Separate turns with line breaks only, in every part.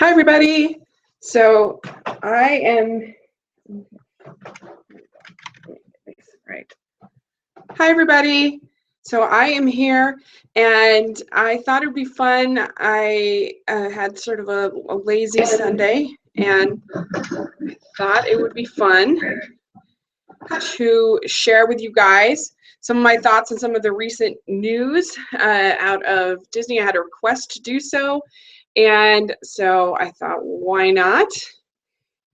Hi, everybody. So I am right. Hi, everybody. So I am here, and I thought it would be fun. I had sort of a lazy Sunday, and thought it would be fun to share with you guys some of my thoughts on some of the recent news out of Disney. I had a request to do so, and so I thought, why not?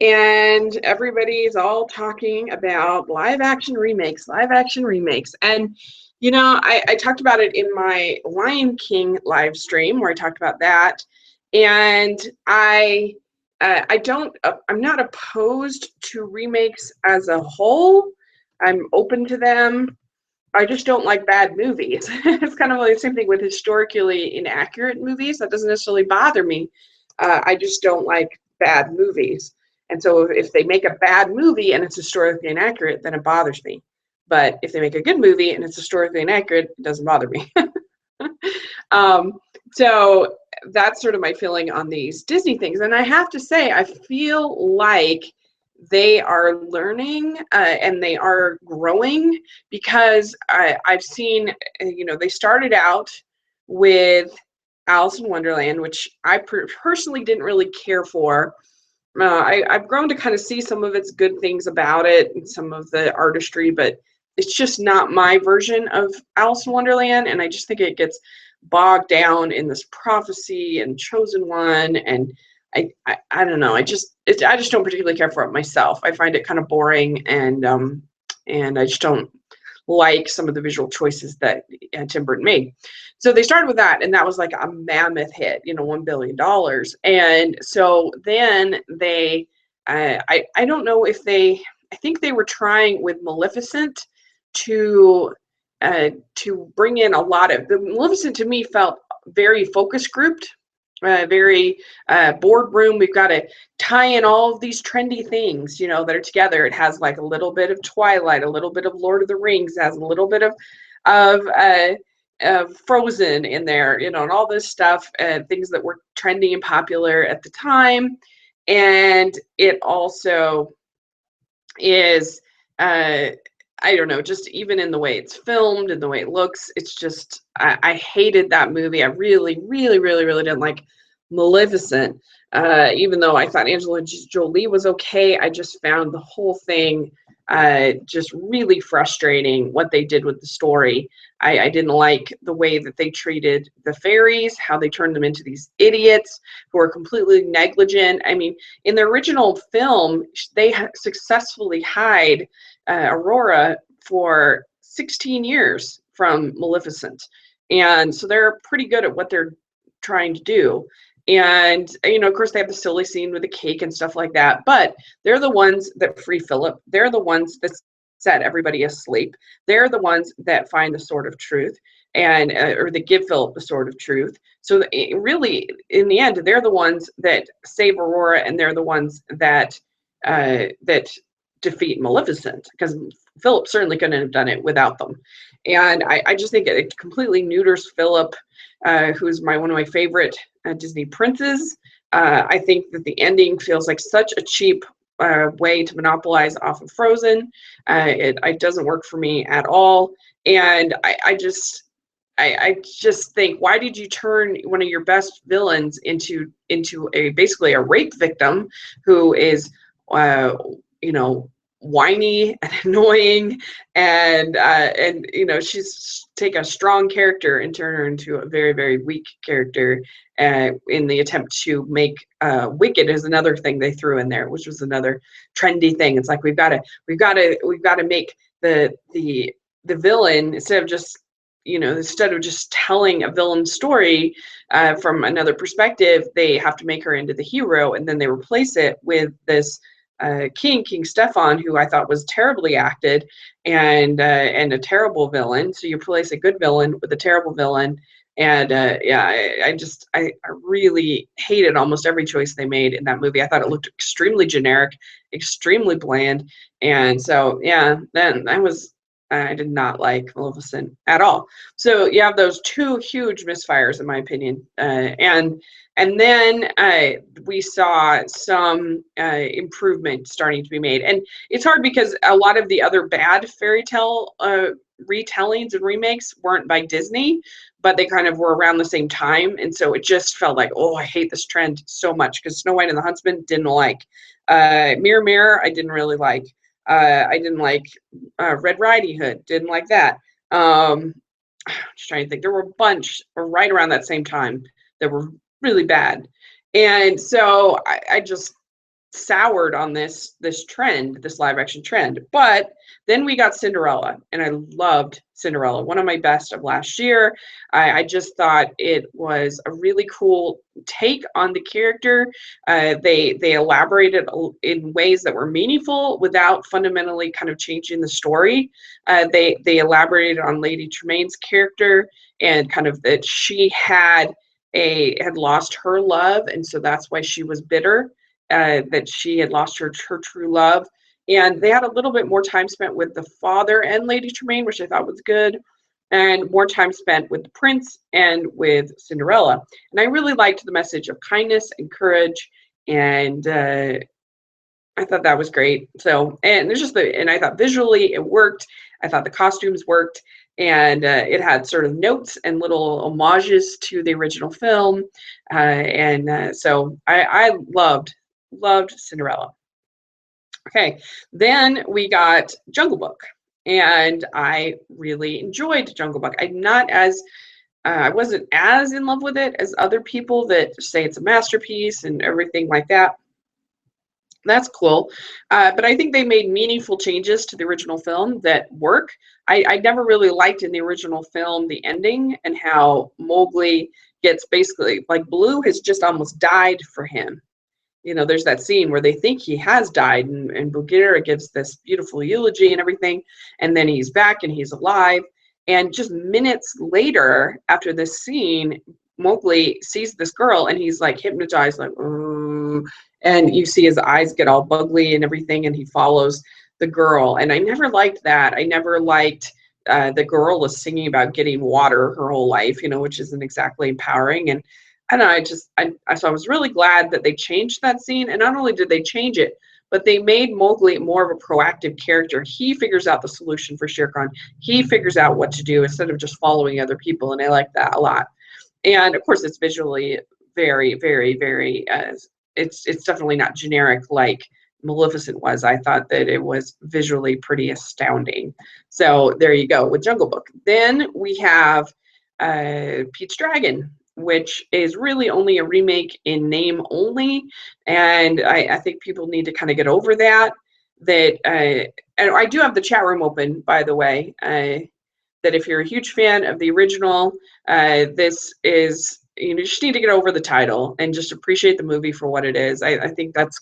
And everybody's all talking about live action remakes. And, I talked about it in my Lion King live stream where I talked about that. And I'm not opposed to remakes as a whole. I'm open to them. I just don't like bad movies. It's kind of like the same thing with historically inaccurate movies. That doesn't necessarily bother me. I just don't like bad movies. And so if they make a bad movie and it's historically inaccurate, then it bothers me. But if they make a good movie and it's historically inaccurate, it doesn't bother me. So that's sort of my feeling on these Disney things. And I have to say, I feel like they are learning and they are growing, because I've seen, they started out with Alice in Wonderland, which I personally didn't really care for. I've grown to kind of see some of its good things about it and some of the artistry, but it's just not my version of Alice in Wonderland, and I just think it gets bogged down in this prophecy and chosen one, and I don't know. I just don't particularly care for it myself. I find it kind of boring, and I just don't like some of the visual choices that Tim Burton made. So they started with that, and that was like a mammoth hit, $1 billion. And so then they, I don't know if I think they were trying with Maleficent to bring in a lot of, the Maleficent to me felt very focus grouped. Very boardroom. We've got to tie in all of these trendy things, that are together. It has like a little bit of Twilight, a little bit of Lord of the Rings, it has a little bit of Frozen in there, and all this stuff, things that were trendy and popular at the time. And it also is, I don't know, just even in the way it's filmed and the way it looks, it's just, I hated that movie. I really, really, really, really didn't like Maleficent. Even though I thought Angelina Jolie was okay, I just found the whole thing just really frustrating, what they did with the story. I didn't like the way that they treated the fairies, how they turned them into these idiots who are completely negligent. I mean, in the original film, they successfully hide Aurora for 16 years from Maleficent. And so they're pretty good at what they're trying to do. And, of course, they have the silly scene with the cake and stuff like that. But they're the ones that free Philip. They're the ones that set everybody asleep. They're the ones that find the sword of truth, and or they give Philip the sword of truth. So really, in the end, they're the ones that save Aurora, and they're the ones that defeat Maleficent, because Philip certainly couldn't have done it without them. And I just think it completely neuters Philip, who's one of my favorite Disney princes. I think that the ending feels like such a cheap way to monopolize off of Frozen. It doesn't work for me at all. And I just think, why did you turn one of your best villains into basically a rape victim who is whiny and annoying, and she's take a strong character and turn her into a very, very weak character in the attempt to make Wicked is another thing they threw in there, which was another trendy thing. It's like we've got to make the villain, instead of just telling a villain story from another perspective, they have to make her into the hero, and then they replace it with this King Stefan, who I thought was terribly acted, and a terrible villain. So you replace a good villain with a terrible villain, and I really hated almost every choice they made in that movie. I thought it looked extremely generic, extremely bland, and so then I was I did not like Maleficent at all. So you have those two huge misfires, in my opinion, and then we saw some improvement starting to be made. And it's hard because a lot of the other bad fairy tale retellings and remakes weren't by Disney, but they kind of were around the same time. And so it just felt like, oh, I hate this trend so much, because Snow White and the Huntsman didn't like. Mirror, Mirror, I didn't really like. I didn't like Red Riding Hood. Didn't like that. Just trying to think. There were a bunch right around that same time that were really bad. And so I just soured on this trend, this live action trend. But then we got Cinderella, and I loved Cinderella, one of my best of last year. I just thought it was a really cool take on the character. They elaborated in ways that were meaningful without fundamentally kind of changing the story. They elaborated on Lady Tremaine's character, and kind of that she had lost her love, and so that's why she was bitter, that she had lost her true love. And they had a little bit more time spent with the father and Lady Tremaine, which I thought was good, and more time spent with the prince and with Cinderella. And I really liked the message of kindness and courage, and I thought that was great. So, and there's just and I thought visually it worked. I thought the costumes worked, and it had sort of notes and little homages to the original film, so I loved Cinderella. Okay, then we got Jungle Book, and I really enjoyed Jungle Book. I wasn't as in love with it as other people that say it's a masterpiece and everything like that. That's cool. But I think they made meaningful changes to the original film that work. I never really liked in the original film the ending, and how Mowgli gets basically, like, Blue has just almost died for him. There's that scene where they think he has died, and Bagheera gives this beautiful eulogy and everything, and then he's back and he's alive. And just minutes later, after this scene, Mowgli sees this girl, and he's like hypnotized, like, and you see his eyes get all buggly and everything, and he follows the girl. And I never liked that. I never liked the girl is singing about getting water her whole life, which isn't exactly empowering. And I don't know, so I was really glad that they changed that scene. And not only did they change it, but they made Mowgli more of a proactive character. He figures out the solution for Shere Khan. He figures out what to do instead of just following other people, and I like that a lot. And of course, it's visually very, very, very, it's definitely not generic like Maleficent was. I thought that it was visually pretty astounding. So there you go with Jungle Book. Then we have Pete's Dragon, which is really only a remake in name only, and I think people need to kind of get over that. And I do have the chat room open, by the way, that if you're a huge fan of the original, this is, you just need to get over the title and just appreciate the movie for what it is. I think that's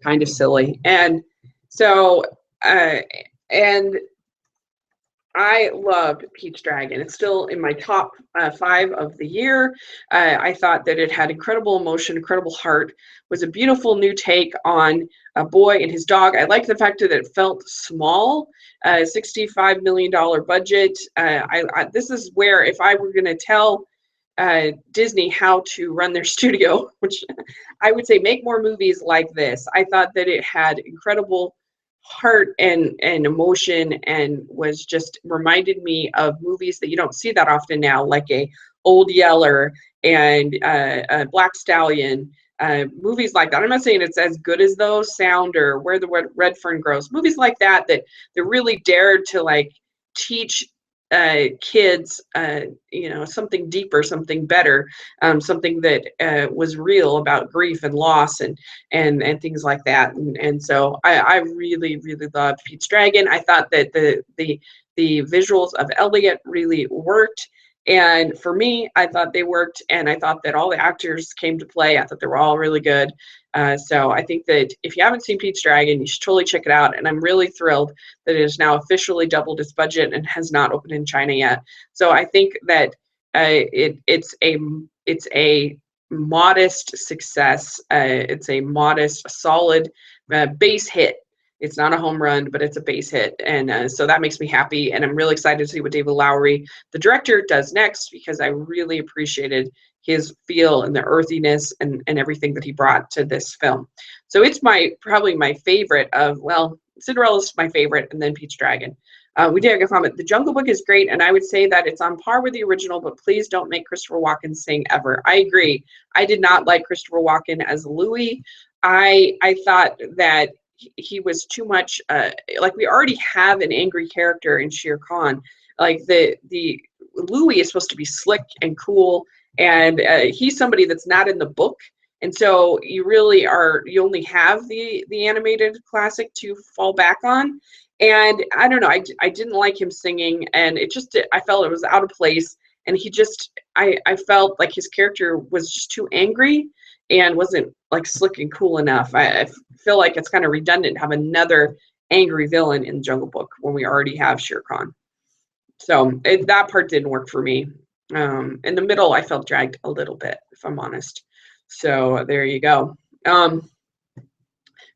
kind of silly. And so, and I loved Pete's Dragon. It's still in my top 5 of the year. I thought that it had incredible emotion, incredible heart, was a beautiful new take on a boy and his dog. I liked the fact that it felt small, $65 million budget. This is where, if I were going to tell Disney how to run their studio, which I would say, make more movies like this. I thought that it had incredible heart and emotion, and was just reminded me of movies that you don't see that often now, like a Old Yeller and a Black Stallion, movies like that. I'm not saying it's as good as those, Sound or Where the Red Fern Grows, movies like that really dared to like teach kids, something deeper, something better, something that was real about grief and loss and things like that. And so I really, really loved Pete's Dragon. I thought that the visuals of Elliot really worked. And for me, I thought they worked, and I thought that all the actors came to play. I thought they were all really good. So I think that if you haven't seen Pete's Dragon, you should totally check it out. And I'm really thrilled that it has now officially doubled its budget and has not opened in China yet. So I think that it's a modest success. It's a modest, solid base hit. It's not a home run, but it's a base hit. And so that makes me happy. And I'm really excited to see what David Lowery, the director, does next, because I really appreciated his feel and the earthiness and everything that he brought to this film. So it's probably my favorite of, well, Cinderella's my favorite, and then Pete's Dragon. We did get a comment. The Jungle Book is great, and I would say that it's on par with the original, but please don't make Christopher Walken sing ever. I agree. I did not like Christopher Walken as Louis. I thought that he was too much, like, we already have an angry character in Shere Khan. Like, the Louis is supposed to be slick and cool, and he's somebody that's not in the book. And so you only have the animated classic to fall back on. And I don't know, I didn't like him singing, and I felt it was out of place. And I felt like his character was just too angry and wasn't like slick and cool enough. I feel like it's kind of redundant to have another angry villain in the Jungle Book when we already have Shere Khan. So that part didn't work for me. In the middle, I felt dragged a little bit, if I'm honest. So there you go.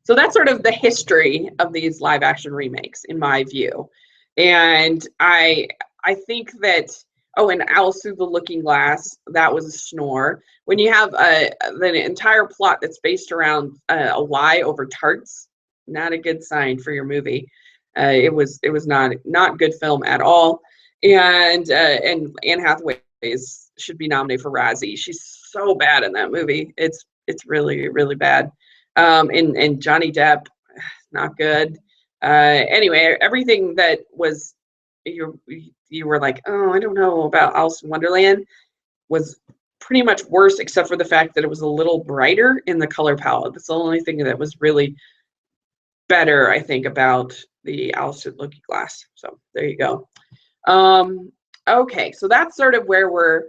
So that's sort of the history of these live action remakes, in my view. And I think that, oh, and Alice Through the Looking Glass, that was a snore. When you have the entire plot that's based around a lie over tarts, not a good sign for your movie. It was not good film at all. And Anne Hathaway should be nominated for Razzie. She's so bad in that movie. It's really, really bad. And Johnny Depp, not good. Anyway, everything that was you were like, oh, I don't know about Alice in Wonderland, was pretty much worse, except for the fact that it was a little brighter in the color palette. That's the only thing that was really better, I think, about the Alice Through the Looking Glass. So there you go. Okay, so that's sort of where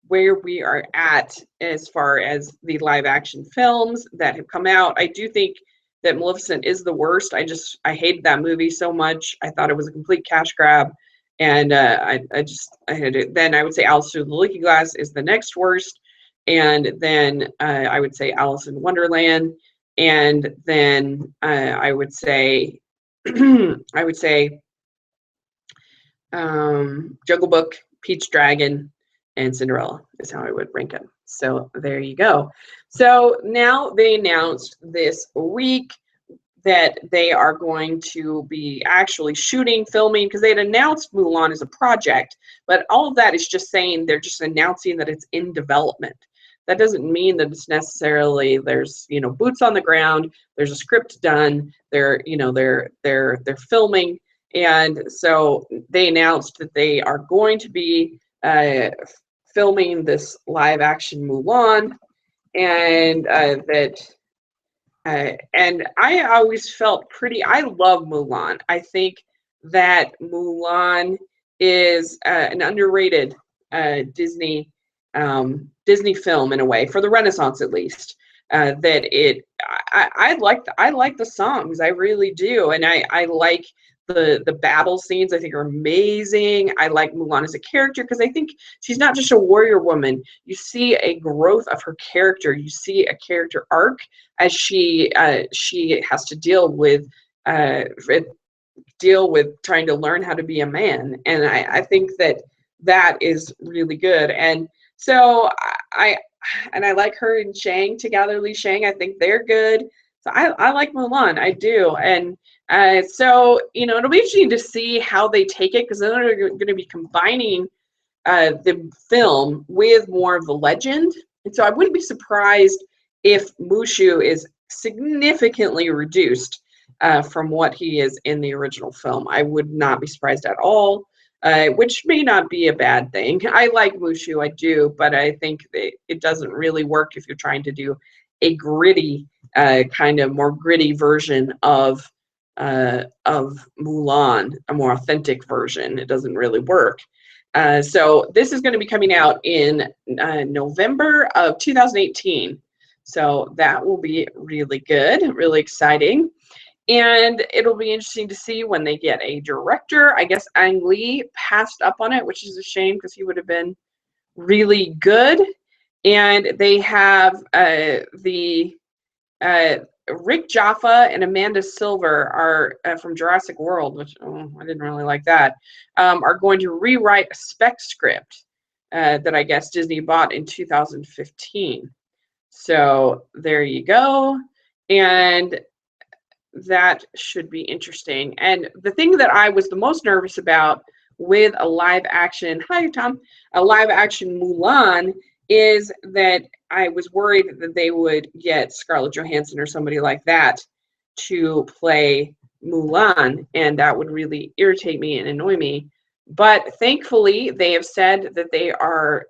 we are at as far as the live action films that have come out. I do think that Maleficent is the worst. I hated that movie so much. I thought it was a complete cash grab. And I had it. Then I would say Alice Through the Looking Glass is the next worst. And then I would say Alice in Wonderland. And then I would say Jungle Book, Pete's Dragon, and Cinderella is how I would rank it. So there you go. So now they announced this week that they are going to be actually filming, because they had announced Mulan as a project, but all of that is just saying they're just announcing that it's in development. That doesn't mean that it's necessarily there's boots on the ground, there's a script done, they're filming. And so they announced that they are going to be filming this live action Mulan, and and I always felt I love Mulan. I think that Mulan is an underrated Disney film in a way, for the Renaissance at least. I like the songs, I really do, and I like the battle scenes. I think are amazing. I like Mulan as a character because I think she's not just a warrior woman. You see a growth of her character. You see a character arc as she has to deal with trying to learn how to be a man. And I think that is really good. And so I like her and Shang together, Li Shang. I think they're good. So I like Mulan, I do. And so, it'll be interesting to see how they take it, because they're going to be combining the film with more of the legend. And so I wouldn't be surprised if Mushu is significantly reduced from what he is in the original film. I would not be surprised at all, which may not be a bad thing. I like Mushu, I do, but I think that it doesn't really work if you're trying to do a gritty, kind of more gritty version of Mulan, a more authentic version. It doesn't really work. So this is going to be coming out in November of 2018. So that will be really good, really exciting. And it'll be interesting to see when they get a director. I guess Ang Lee passed up on it, which is a shame because he would have been really good. And they have Rick Jaffa and Amanda Silver are from Jurassic World, which I didn't really like that, are going to rewrite a spec script that I guess Disney bought in 2015. So there you go. And that should be interesting. And the thing that I was the most nervous about with a live action, hi Tom, a live action Mulan, is that I was worried that they would get Scarlett Johansson or somebody like that to play Mulan, and that would really irritate me and annoy me. But thankfully, they have said that they are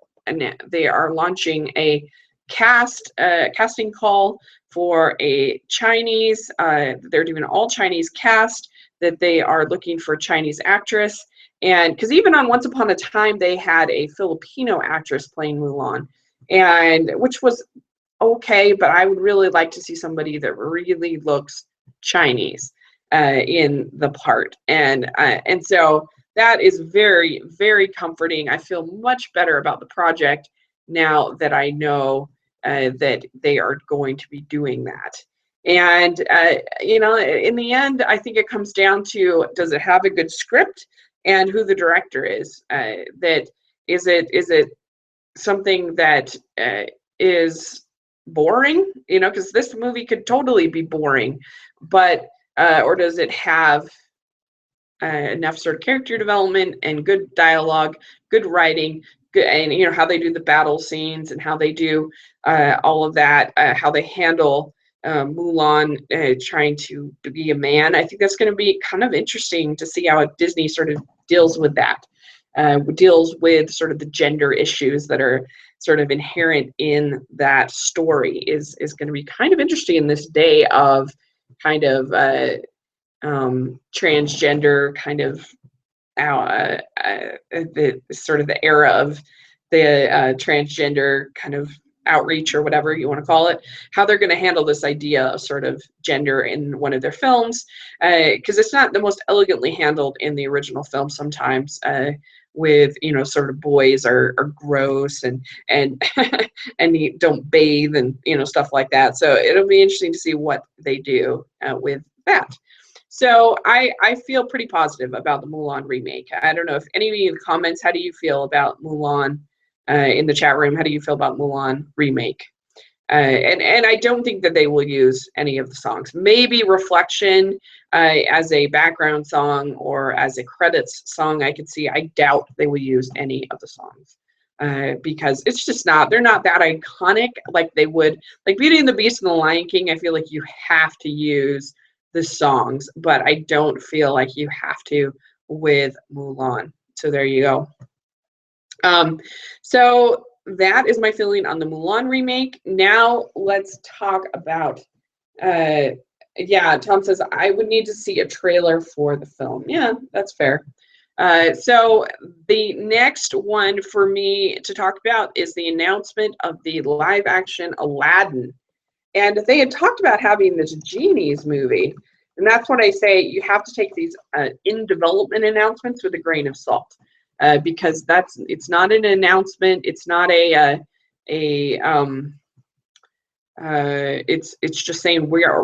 launching a casting call for a Chinese. They're doing an all Chinese cast. That they are looking for a Chinese actress, and because even on Once Upon a Time they had a Filipino actress playing Mulan, and which was okay, but I would really like to see somebody that really looks Chinese in the part, and so that is very, very comforting. I feel much better about the project now that I know that they are going to be doing that. And in the end, I think it comes down to, does it have a good script and who the director is? That is it something that is boring? Because this movie could totally be boring, but or does it have enough sort of character development and good dialogue, good writing, good, and how they do the battle scenes and how they do all of that, how they handle Mulan trying to be a man. I think that's going to be kind of interesting to see how Disney sort of deals with that, deals with sort of the gender issues that are sort of inherent in that story is going to be kind of interesting in this day of kind of transgender kind of the sort of the era of the transgender kind of outreach or whatever you want to call it, how they're going to handle this idea of sort of gender in one of their films, because it's not the most elegantly handled in the original film sometimes, with sort of boys are gross and and you don't bathe and stuff like that. So it'll be interesting to see what they do with that. So I feel pretty positive about the Mulan remake. I don't know if any of you in the comments, how do you feel about Mulan in the chat room? How do you feel about Mulan remake? And I don't think that they will use any of the songs. Maybe Reflection as a background song or as a credits song I could see. I doubt they will use any of the songs because it's just not, they're not that iconic like they would, like Beauty and the Beast and the Lion King. I feel like you have to use the songs, but I don't feel like you have to with Mulan. So there you go. So that is my feeling on the Mulan remake. Now let's talk about, yeah, Tom says, I would need to see a trailer for the film. Yeah, that's fair. So the next one for me to talk about is the announcement of the live action Aladdin. And they had talked about having this Genies movie. And that's what I say, you have to take these in development announcements with a grain of salt. Because it's not an announcement. It's not it's just saying we are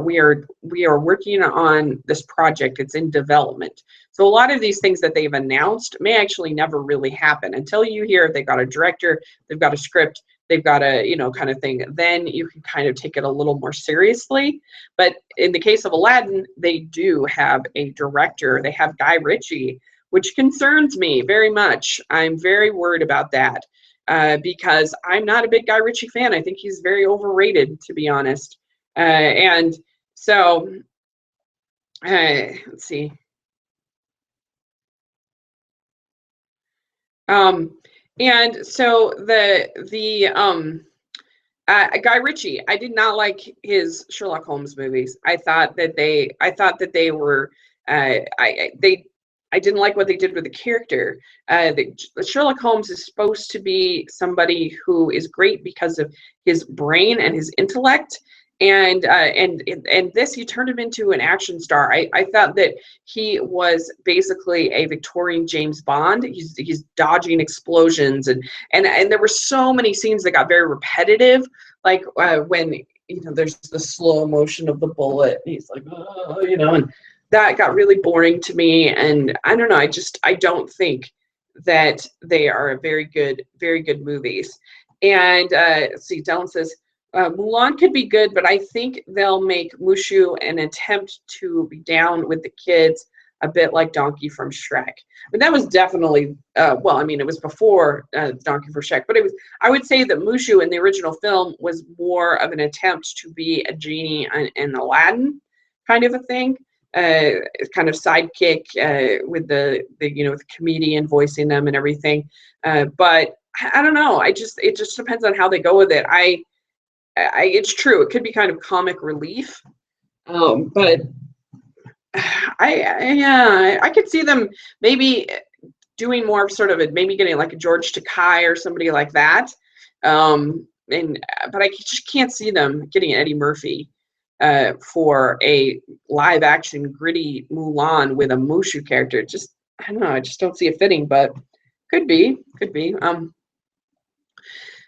working on this project. It's in development. So a lot of these things that they've announced may actually never really happen until you hear they've got a director, they've got a script, they've got a kind of thing. Then you can kind of take it a little more seriously. But in the case of Aladdin, they do have a director. They have Guy Ritchie, which concerns me very much. I'm very worried about that because I'm not a big Guy Ritchie fan. I think he's very overrated, to be honest. And so, let's see. And so Guy Ritchie, I did not like his Sherlock Holmes movies. I thought that they were, I didn't like what they did with the character. Sherlock Holmes is supposed to be somebody who is great because of his brain and his intellect, and this, he turned him into an action star. I thought that he was basically a Victorian James Bond. He's dodging explosions, and there were so many scenes that got very repetitive, like when there's the slow motion of the bullet. And he's like, oh, and that got really boring to me. And I don't know. I don't think that they are very good movies. And let's see, Dylan says, Mulan could be good, but I think they'll make Mushu an attempt to be down with the kids, a bit like Donkey from Shrek. But that was definitely, well, I mean, it was before Donkey from Shrek, but I would say that Mushu in the original film was more of an attempt to be a genie in Aladdin kind of a thing, kind of sidekick with the with the comedian voicing them and everything. But I don't know. It just depends on how they go with it. It's true. It could be kind of comic relief, but I could see them maybe doing more of sort of maybe getting like a George Takei or somebody like that. But I just can't see them getting Eddie Murphy for a live action gritty Mulan with a Mushu character. Just I don't know. I just don't see it fitting, but could be.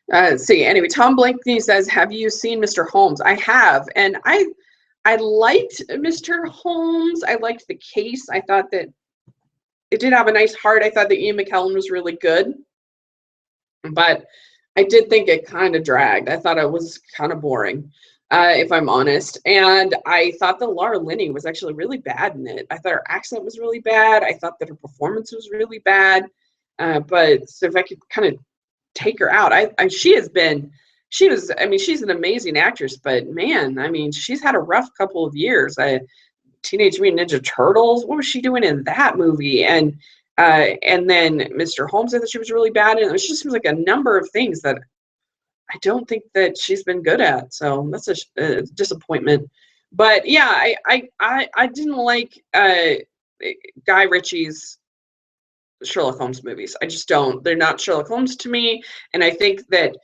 Let's see. Anyway, Tom Blakeney says, "Have you seen Mr. Holmes?" I have, and I liked Mr. Holmes. I liked the case. I thought that it did have a nice heart. I thought that Ian McKellen was really good, but I did think it kind of dragged. I thought it was kind of boring, if I'm honest. And I thought that Laura Linney was actually really bad in it. I thought her accent was really bad. I thought that her performance was really bad. But so if I could kind of take her out, she's an amazing actress, but man, I mean, she's had a rough couple of years. Teenage Mutant Ninja Turtles, what was she doing in that movie? And then Mr. Holmes, I thought she was really bad, and it just seems like a number of things that I don't think that she's been good at. So that's a disappointment. But yeah, I didn't like Guy Ritchie's Sherlock Holmes movies. I just don't. They're not Sherlock Holmes to me, and I think that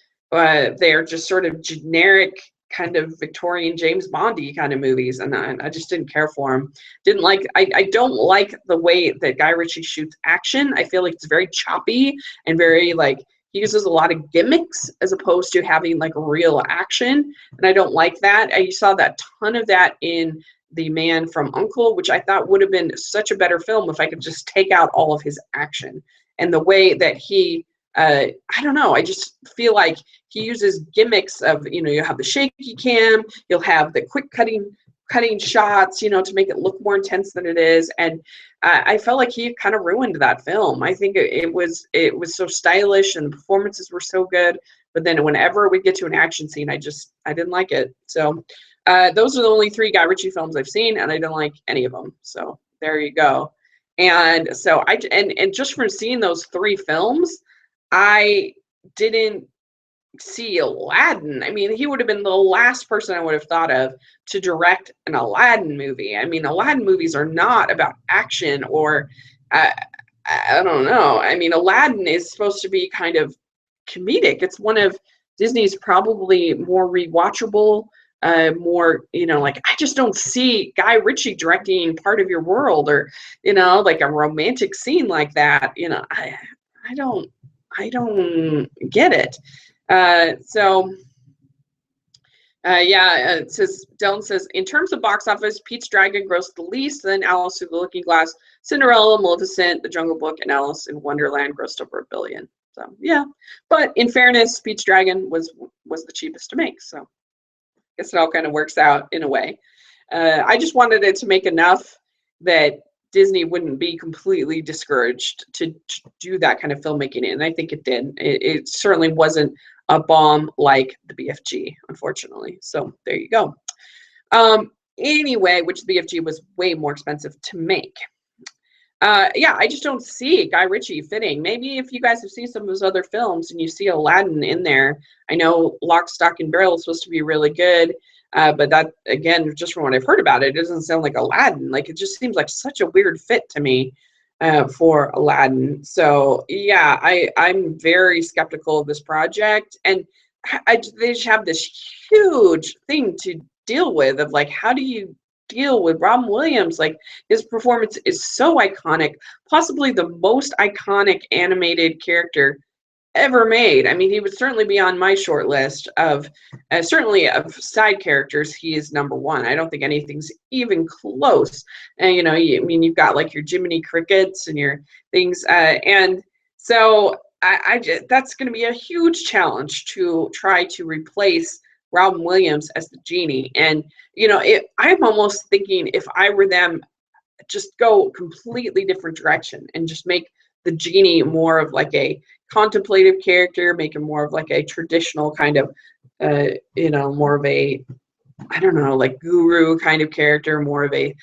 they are just sort of generic kind of Victorian James Bondy kind of movies, and I just didn't care for them. I don't like the way that Guy Ritchie shoots action. I feel like it's very choppy and very like he uses a lot of gimmicks as opposed to having like real action, and I don't like that. I saw that ton of that in The Man from U.N.C.L.E., which I thought would have been such a better film if I could just take out all of his action and the way that he I don't know. I just feel like he uses gimmicks of, you have the shaky cam, you'll have the quick cutting shots, to make it look more intense than it is. And I felt like he kind of ruined that film. I think it was so stylish and the performances were so good. But then whenever we get to an action scene, I didn't like it. So those are the only 3 Guy Ritchie films I've seen, and I didn't like any of them. So there you go. And so and just from seeing those 3 films, I didn't see Aladdin. I mean, he would have been the last person I would have thought of to direct an Aladdin movie. I mean, Aladdin movies are not about action or I don't know. I mean, Aladdin is supposed to be kind of comedic. It's one of Disney's probably more rewatchable, more, like I just don't see Guy Ritchie directing Part of Your World or, like a romantic scene like that. I don't get it. It says, Dylan says, in terms of box office, Pete's Dragon grossed the least, then Alice Through the Looking Glass, Cinderella, Maleficent, The Jungle Book, and Alice in Wonderland grossed over $1 billion. So yeah, but in fairness, Pete's Dragon was the cheapest to make. So I guess it all kind of works out in a way. I just wanted it to make enough that Disney wouldn't be completely discouraged to do that kind of filmmaking, and I think it did. It certainly wasn't a bomb like the BFG, unfortunately. So there you go. Anyway, which the BFG was way more expensive to make. I just don't see Guy Ritchie fitting. Maybe if you guys have seen some of his other films and you see Aladdin in there, I know Lock, Stock, and Barrel is supposed to be really good. But that, again, just from what I've heard about it, it doesn't sound like Aladdin. Like, it just seems like such a weird fit to me for Aladdin. So, yeah, I'm very skeptical of this project. And they just have this huge thing to deal with of, like, how do you deal with Robin Williams? Like, his performance is so iconic, possibly the most iconic animated character ever made. I mean, he would certainly be on my short list of certainly of side characters. He is number one. I don't think anything's even close. And I mean, you've got like your Jiminy Crickets and your things, and so I just, that's going to be a huge challenge to try to replace Robin Williams as the genie. And I'm almost thinking if I were them, just go completely different direction and just make the genie more of like a contemplative character, make him more of like a traditional kind of more of a, I don't know, like guru kind of character, more of a,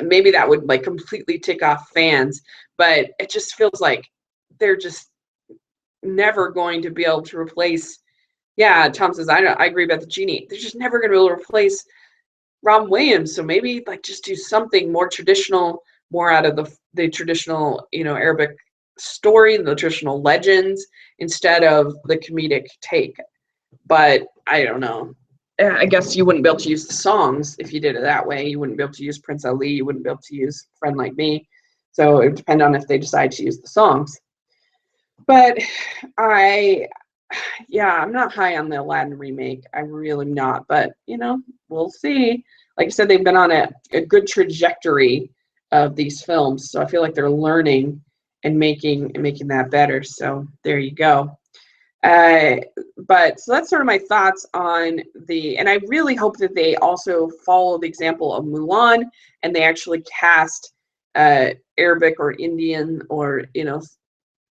maybe that would like completely tick off fans, but it just feels like they're just never going to be able to replace. Yeah, Tom says I agree about the genie. They're just never going to be able to replace Robin Williams. So maybe like just do something more traditional, more out of the traditional, Arabic story, the traditional legends, instead of the comedic take. But I don't know. I guess you wouldn't be able to use the songs if you did it that way. You wouldn't be able to use Prince Ali. You wouldn't be able to use Friend Like Me. So it would depend on if they decide to use the songs. But I'm not high on the Aladdin remake. I really am not. But, we'll see. Like I said, they've been on a good trajectory of these films. So I feel like they're learning and making that better. So there you go. But so that's sort of my thoughts on and I really hope that they also follow the example of Mulan and they actually cast Arabic or Indian or,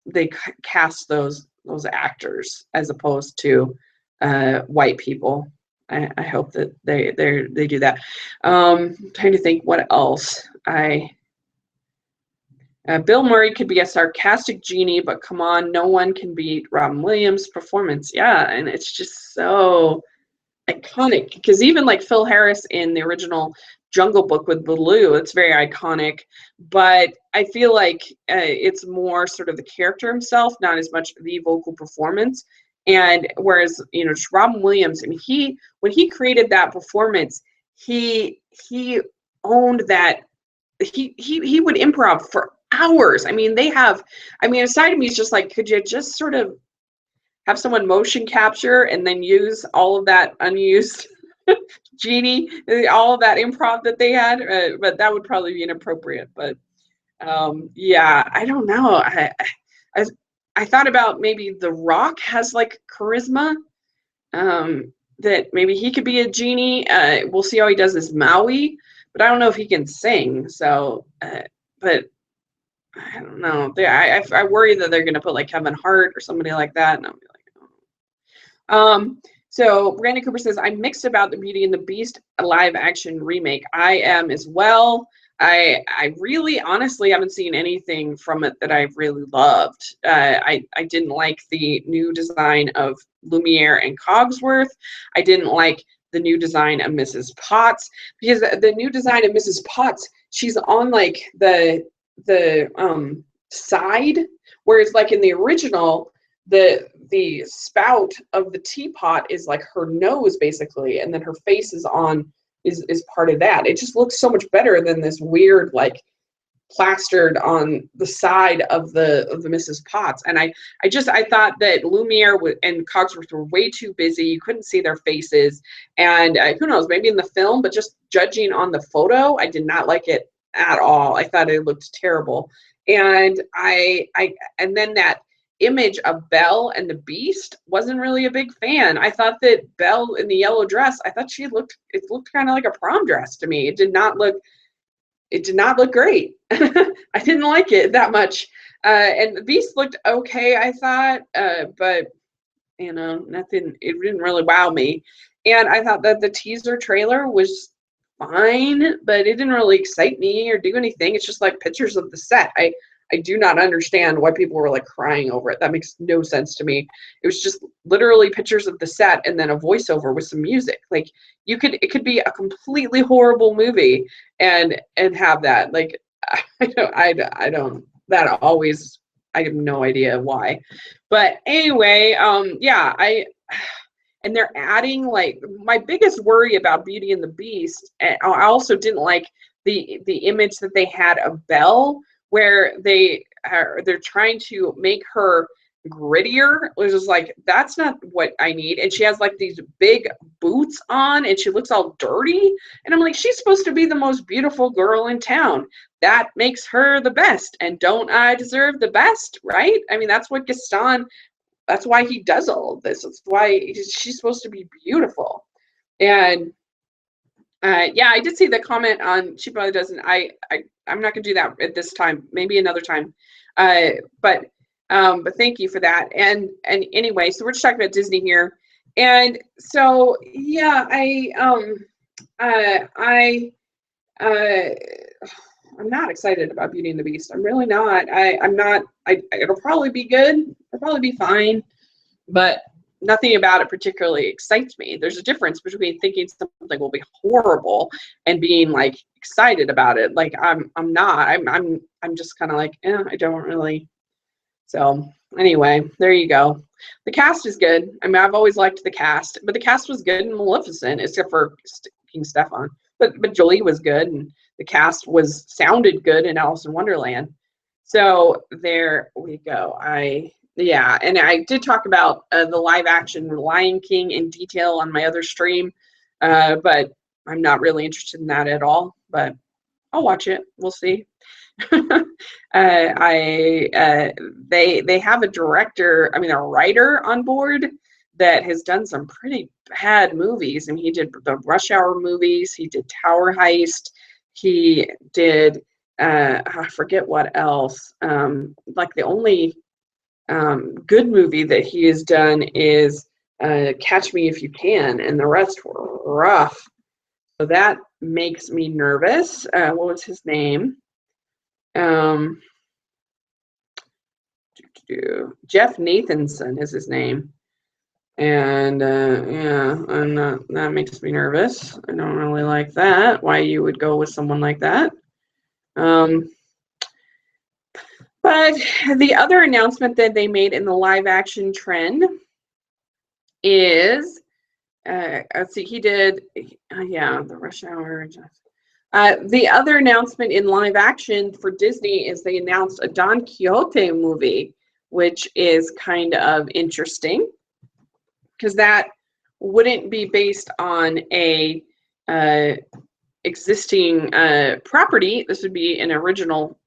they cast those actors as opposed to white people. I hope that they do that. I'm trying to think what else. Bill Murray could be a sarcastic genie, but come on, no one can beat Robin Williams' performance. Yeah, and it's just so iconic because even like Phil Harris in the original Jungle Book with Baloo, it's very iconic, but I feel like it's more sort of the character himself, not as much the vocal performance. And whereas just Robin Williams, and when he created that performance, he owned that. He would improv for hours. I mean, aside of me, it's just like, could you just sort of have someone motion capture and then use all of that unused genie, all of that improv that they had? But that would probably be inappropriate. But I don't know. I thought about maybe The Rock has like charisma, that maybe he could be a genie. We'll see how he does as Maui, but I don't know if he can sing. So, but I don't know. I worry that they're going to put like Kevin Hart or somebody like that, and I'll be like, oh. So Brandon Cooper says, I'm mixed about the Beauty and the Beast live action remake. I am as well. I really honestly haven't seen anything from it that I've really loved. I didn't like the new design of Lumiere and Cogsworth. I didn't like the new design of Mrs. Potts, because the new design of Mrs. Potts, she's on like the side, whereas like in the original, the spout of the teapot is like her nose basically, and then her face is part of that. It just looks so much better than this weird like plastered on the side of the Mrs. Potts. And I thought that Lumiere and Cogsworth were way too busy. You couldn't see their faces, and who knows, maybe in the film, but just judging on the photo, I did not like it at all. I thought it looked terrible. And and then that image of Belle and the Beast, wasn't really a big fan. I thought that Belle in the yellow dress, I thought it looked kind of like a prom dress to me. It did not look great. I didn't like it that much. And the Beast looked okay, I thought, but nothing, it didn't really wow me. And I thought that the teaser trailer was fine, but it didn't really excite me or do anything. It's just like pictures of the set. I do not understand why people were like crying over it. That makes no sense to me. It was just literally pictures of the set and then a voiceover with some music. Like it could be a completely horrible movie and have that. Like I don't that always, I have no idea why. But anyway, and they're adding, like, my biggest worry about Beauty and the Beast, and I also didn't like the image that they had of Belle, where they're trying to make her grittier. It was just like, that's not what I need. And she has like these big boots on and she looks all dirty. And I'm like, she's supposed to be the most beautiful girl in town. That makes her the best. And don't I deserve the best, right? I mean, that's what Gaston, that's why he does all of this. It's why she's supposed to be beautiful. And yeah, I did see the comment on She Probably Doesn't. I'm not gonna do that at this time. Maybe another time. Uh, but but thank you for that. And anyway, so we're just talking about Disney here. And so yeah, uh, I'm not excited about Beauty and the Beast. I'm really not. I'm not. It'll probably be good. It'll probably be fine, but nothing about it particularly excites me. There's a difference between thinking something will be horrible and being like excited about it. Like I'm not. I'm just kind of like, I don't really. So anyway, there you go. The cast is good. I mean, I've always liked the cast, but the cast was good in Maleficent, except for King Stefan. But Jolie was good, and the cast sounded good in Alice in Wonderland. So there we go. Yeah, and I did talk about the live action Lion King in detail on my other stream, but I'm not really interested in that at all. But I'll watch it. We'll see. They have a director, I mean a writer on board that has done some pretty bad movies. And he did the Rush Hour movies. He did Tower Heist. He did I forget what else. Like the only good movie that he has done is Catch Me If You Can, and the rest were rough. So that makes me nervous. What was his name? Jeff Nathanson is his name. And yeah, that makes me nervous. I don't really like that. Why you would go with someone like that. But the other announcement that they made in the live action trend is, let's see, he did, yeah, the Rush Hour. The other announcement in live action for Disney is they announced a Don Quixote movie, which is kind of interesting because that wouldn't be based on a existing property. This would be an original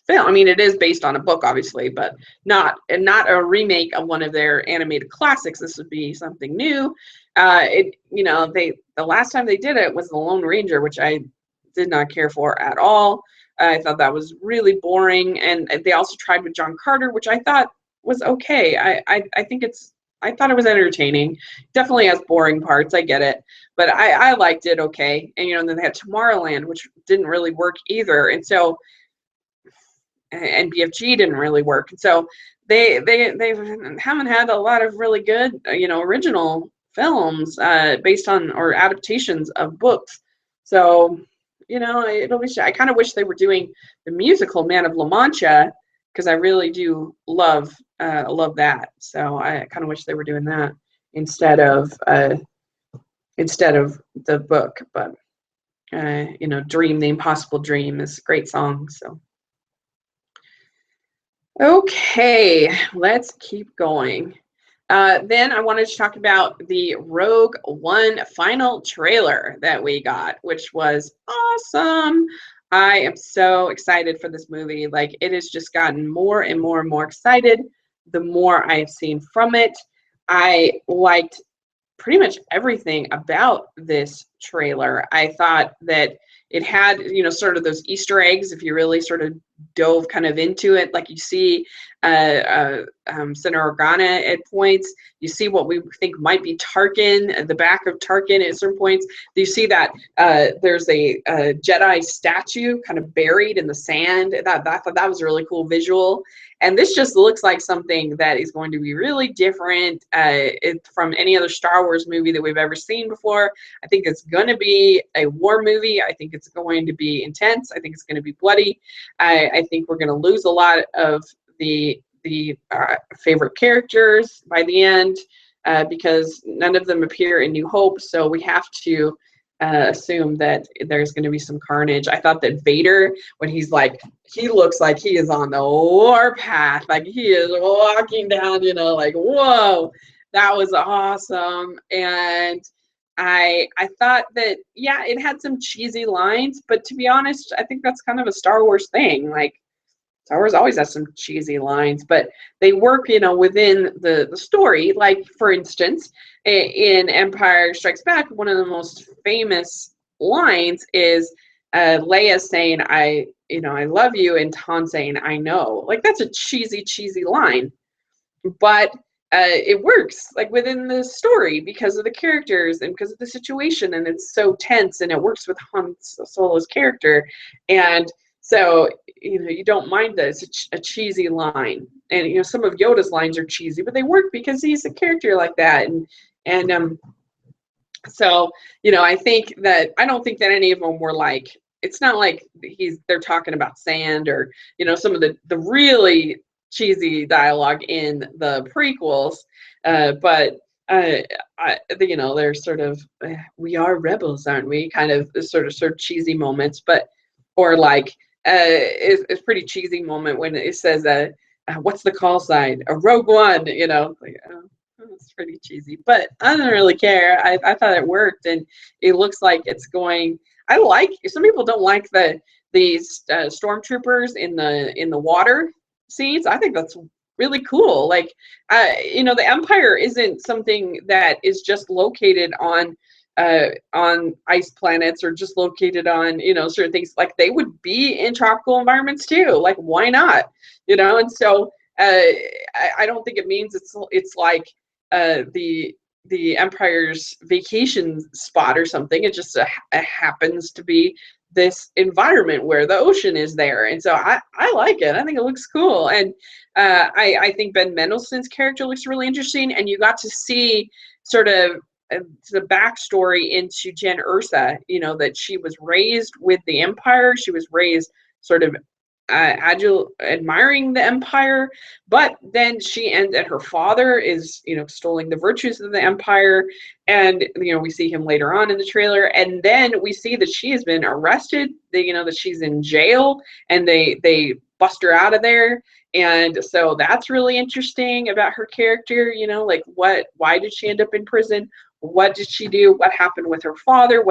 film. I mean, it is based on a book, obviously, but not a remake of one of their animated classics. This would be something new. The last time they did it was The Lone Ranger, which I did not care for at all. I thought that was really boring, and they also tried with John Carter, which I thought was okay. I thought it was entertaining. Definitely has boring parts. I get it, but I liked it okay. And then they had Tomorrowland, which didn't really work either, and BFG didn't really work. And so they haven't had a lot of really good original films based on or adaptations of books. So it'll be. I kind of wish they were doing the musical Man of La Mancha, because I really do love that. So I kind of wish they were doing that instead of the book. But Dream, the Impossible Dream is a great song. So okay, let's keep going. Then I wanted to talk about the Rogue One final trailer that we got, which was awesome. I am so excited for this movie. Like, it has just gotten more and more and more excited the more I have seen from it. I liked pretty much everything about this trailer. I thought that it had, sort of those Easter eggs, if you really sort of dove kind of into it. Like, you see Senator Organa at points. You see what we think might be Tarkin, the back of Tarkin at certain points. You see that there's a Jedi statue kind of buried in the sand. I thought that was a really cool visual. And this just looks like something that is going to be really different from any other Star Wars movie that we've ever seen before. I think it's going to be a war movie. I think it's going to be intense. I think it's going to be bloody. I think we're going to lose a lot of the favorite characters by the end because none of them appear in New Hope. So we have to assume that there's going to be some carnage. I thought that Vader, when he's like, he looks like he is on the war path, like he is walking down, like, whoa, that was awesome. And I thought that, yeah, it had some cheesy lines, but to be honest, I think that's kind of a Star Wars thing. Like, Star Wars always has some cheesy lines, but they work, within the story. Like, for instance, in Empire Strikes Back, one of the most famous lines is Leia saying, I love you, and Han saying, I know. Like, that's a cheesy line, but it works like within the story because of the characters and because of the situation, and it's so tense, and it works with Han Solo's character. And so, you don't mind that it's a cheesy line. And, some of Yoda's lines are cheesy, but they work because he's a character like that. And so, I think that, I don't think that any of them were like, it's not like they're talking about sand or, some of the really cheesy dialogue in the prequels. But they're sort of, we are rebels, aren't we? Kind of sort of cheesy moments, but, or like, it's pretty cheesy moment when it says, what's the call sign? A Rogue One, like, it's pretty cheesy, but I don't really care. I thought it worked, and it looks like it's going. I like, some people don't like these stormtroopers in the water scenes. I think that's really cool. Like, the Empire isn't something that is just located on ice planets, or just located on, certain things. Like, they would be in tropical environments too. Like, why not? And so I don't think it means it's like the Empire's vacation spot or something. It just happens to be this environment where the ocean is there. And so I like it. I think it looks cool. And I think Ben Mendelsohn's character looks really interesting. And you got to see sort of the backstory into Jen Ursa, that she was raised with the Empire. She was raised sort of admiring the Empire, but then and her father is, extolling the virtues of the Empire. And, we see him later on in the trailer, and then we see that she has been arrested, that she's in jail, and they bust her out of there. And so that's really interesting about her character, like, why did she end up in prison? What did she do? What happened with her father?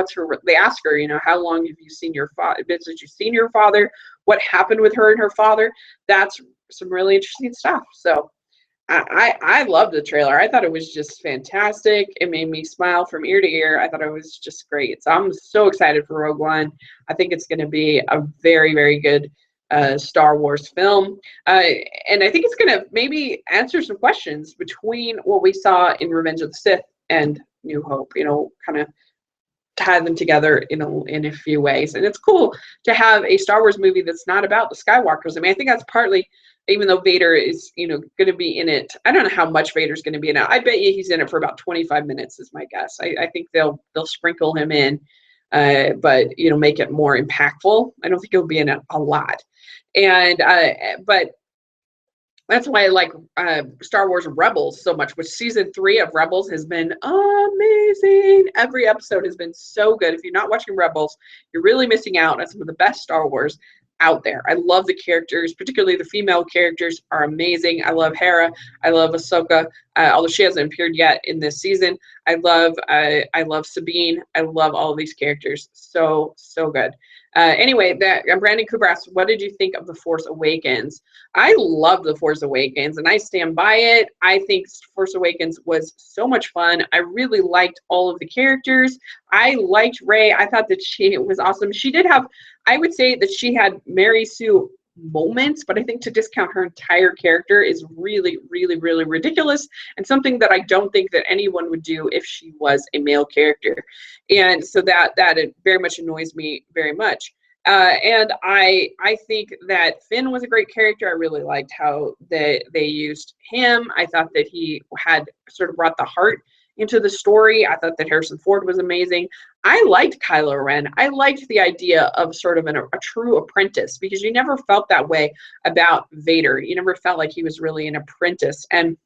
They ask her, how long have you seen your father? Since you've seen your father, what happened with her and her father? That's some really interesting stuff. So I loved the trailer. I thought it was just fantastic. It made me smile from ear to ear. I thought it was just great. So I'm so excited for Rogue One. I think it's going to be a very, very good Star Wars film. And I think it's going to maybe answer some questions between what we saw in Revenge of the Sith and New Hope, kind of tie them together in a few ways. And it's cool to have a Star Wars movie that's not about the Skywalkers. I mean, I think that's partly, even though Vader is, going to be in it. I don't know how much Vader's going to be in it. I bet you he's in it for about 25 minutes is my guess. I think they'll sprinkle him in, but, make it more impactful. I don't think he'll be in it a lot. And, but that's why I like Star Wars Rebels so much, which season 3 of Rebels has been amazing. Every episode has been so good. If you're not watching Rebels, you're really missing out on some of the best Star Wars out there. I love the characters, particularly the female characters are amazing. I love Hera. I love Ahsoka, although she hasn't appeared yet in this season. I love Sabine. I love all of these characters. So good. Anyway, Brandon Cooper asked, what did you think of The Force Awakens? I love The Force Awakens, and I stand by it. I think Force Awakens was so much fun. I really liked all of the characters. I liked Rey. I thought that she was awesome. She did have, I would say that she had Mary Sue moments, but I think to discount her entire character is really, really, really ridiculous, and something that I don't think that anyone would do if she was a male character. And so that it very much annoys me very much. And I think that Finn was a great character. I really liked how they used him. I thought that he had sort of brought the heart into the story. I thought that Harrison Ford was amazing. I liked Kylo Ren. I liked the idea of sort of a true apprentice, because you never felt that way about Vader. You never felt like he was really an apprentice. And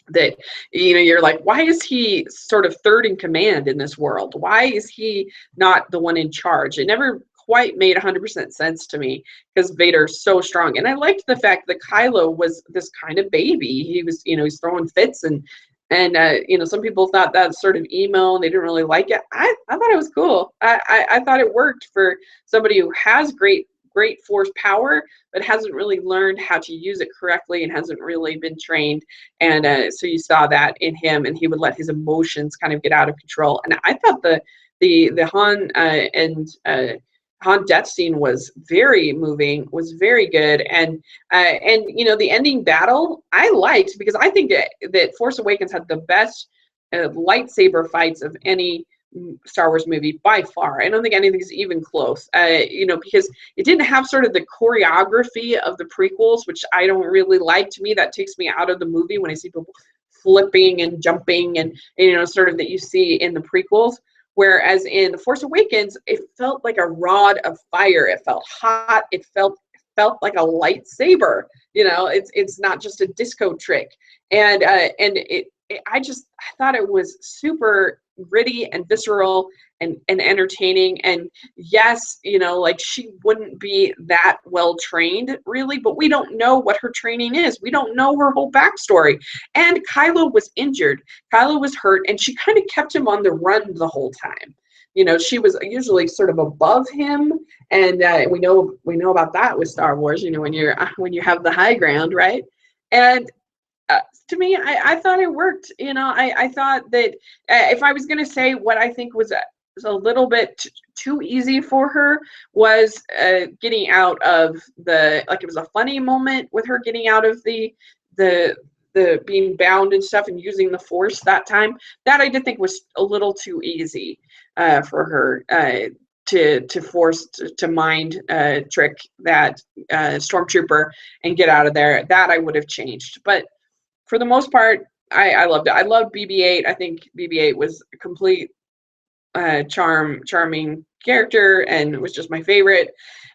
that, you know, you're like, why is he sort of third in command in this world? Why is he not the one in charge? It never quite made 100% sense to me because Vader's so strong. And I liked the fact that Kylo was this kind of baby. He was, you know, he's throwing fits, and you know, some people thought that was sort of emo and they didn't really like it. I thought it was cool. I thought it worked for somebody who has great force power, but hasn't really learned how to use it correctly and hasn't really been trained. And so you saw that in him, and he would let his emotions kind of get out of control. And I thought the Han Han death scene was very moving, was very good, and you know, the ending battle I liked because I think that Force Awakens had the best lightsaber fights of any Star Wars movie by far. I don't think anything's even close. You know, because it didn't have sort of the choreography of the prequels, which I don't really like. To me, that takes me out of the movie when I see people flipping and jumping and you know, sort of that you see in the prequels. Whereas in The Force Awakens, it felt like a rod of fire. It felt hot. It felt like a lightsaber. You know, it's not just a disco trick. And I thought it was super gritty and visceral and entertaining. And yes, you know, like she wouldn't be that well trained really, but we don't know what her training is. We don't know her whole backstory. And Kylo was injured. Kylo was hurt, and she kind of kept him on the run the whole time. You know, she was usually sort of above him, and we know about that with Star Wars. You know, when you have the high ground, right? And to me, I thought it worked. You know, I thought that if I was going to say what I think was a little bit too easy for her was getting out of like it was a funny moment with her getting out of the being bound and stuff and using the Force that time. That I did think was a little too easy for her to force to mind trick that stormtrooper and get out of there. That I would have changed, but for the most part, I loved it. I loved BB-8. I think BB-8 was a complete charming character, and it was just my favorite.